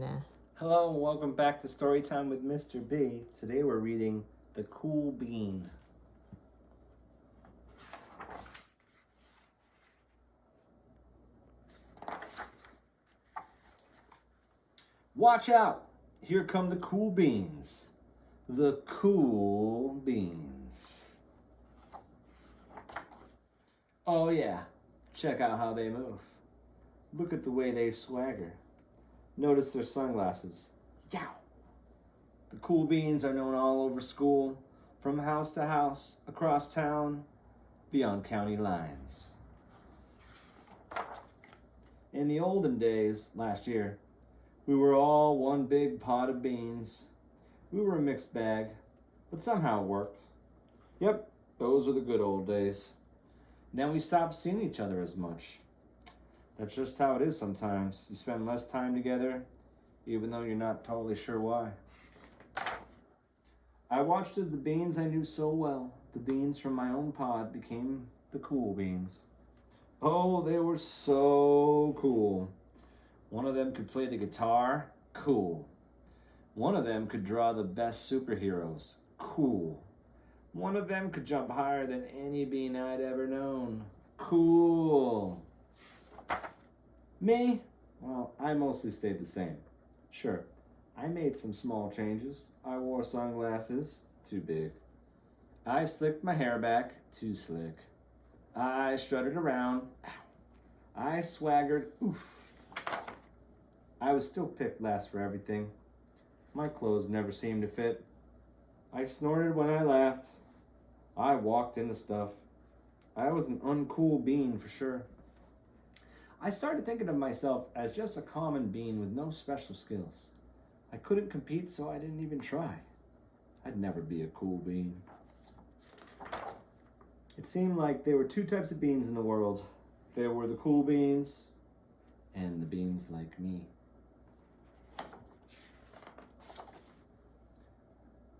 Nah. Hello and welcome back to Storytime with Mr. B. Today we're reading The Cool Bean. Watch out! Here come the cool beans. The cool beans. Oh yeah, check out how they move. Look at the way they swagger. Notice their sunglasses. Yow! The cool beans are known all over school, from house to house, across town, beyond county lines. In the olden days, last year, we were all one big pot of beans. We were a mixed bag, but somehow it worked. Yep, those were the good old days. Then we stopped seeing each other as much. That's just how it is sometimes. You spend less time together, even though you're not totally sure why. I watched as the beans I knew so well, the beans from my own pod, became the cool beans. Oh, they were so cool. One of them could play the guitar, cool. One of them could draw the best superheroes, cool. One of them could jump higher than any bean I'd ever known, cool. Me? Well, I mostly stayed the same. Sure, I made some small changes. I wore sunglasses, too big. I slicked my hair back, too slick. I strutted around, ow. I swaggered, oof. I was still picked last for everything. My clothes never seemed to fit. I snorted when I laughed. I walked into stuff. I was an uncool bean for sure. I started thinking of myself as just a common bean with no special skills. I couldn't compete, so I didn't even try. I'd never be a cool bean. It seemed like there were two types of beans in the world. There were the cool beans and the beans like me.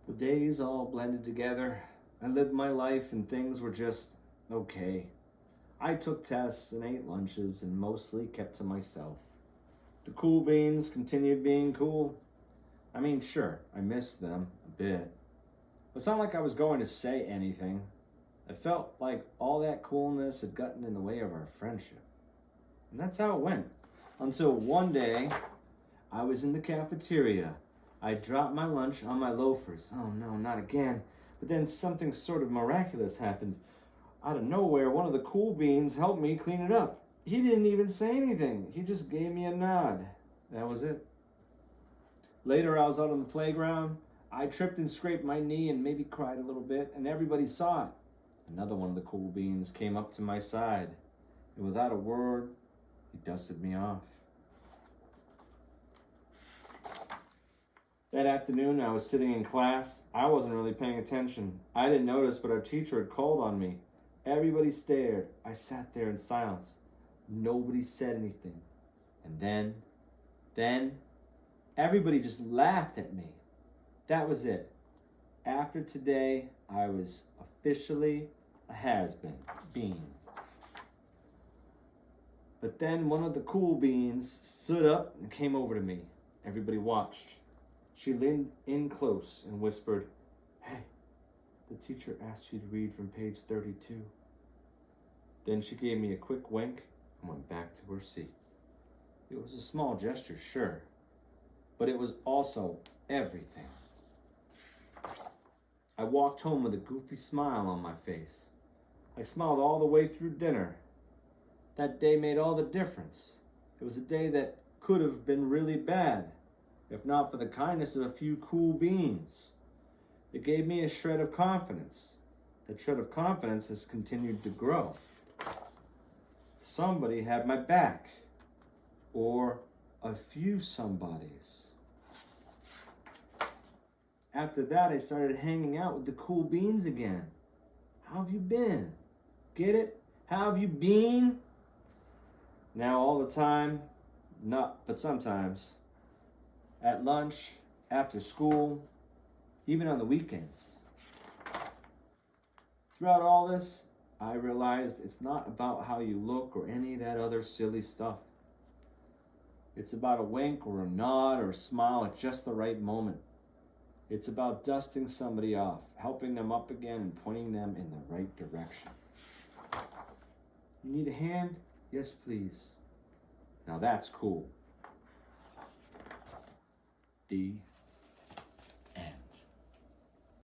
The days all blended together. I lived my life and things were just okay. I took tests and ate lunches and mostly kept to myself. The cool beans continued being cool. I mean, sure, I missed them a bit. It's not like I was going to say anything. I felt like all that coolness had gotten in the way of our friendship. And that's how it went. Until one day, I was in the cafeteria. I dropped my lunch on my loafers. Oh no, not again. But then something sort of miraculous happened. Out of nowhere, one of the cool beans helped me clean it up. He didn't even say anything. He just gave me a nod. That was it. Later, I was out on the playground. I tripped and scraped my knee and maybe cried a little bit, and everybody saw it. Another one of the cool beans came up to my side, and without a word, he dusted me off. That afternoon, I was sitting in class. I wasn't really paying attention. I didn't notice, but our teacher had called on me. Everybody stared. I sat there in silence. Nobody said anything. And then, everybody just laughed at me. That was it. After today, I was officially a has-been. But then one of the cool beans stood up and came over to me. Everybody watched. She leaned in close and whispered, "Hey, the teacher asked you to read from page 32. Then she gave me a quick wink and went back to her seat. It was a small gesture, sure, but it was also everything. I walked home with a goofy smile on my face. I smiled all the way through dinner. That day made all the difference. It was a day that could have been really bad, if not for the kindness of a few cool beans. It gave me a shred of confidence. That shred of confidence has continued to grow. Somebody had my back. Or a few somebodies. After that, I started hanging out with the cool beans again. How have you been? Get it? How have you been? Now all the time, not, but sometimes. At lunch, after school, even on the weekends. Throughout all this, I realized it's not about how you look or any of that other silly stuff. It's about a wink or a nod or a smile at just the right moment. It's about dusting somebody off, helping them up again, and pointing them in the right direction. You need a hand? Yes, please. Now that's cool. The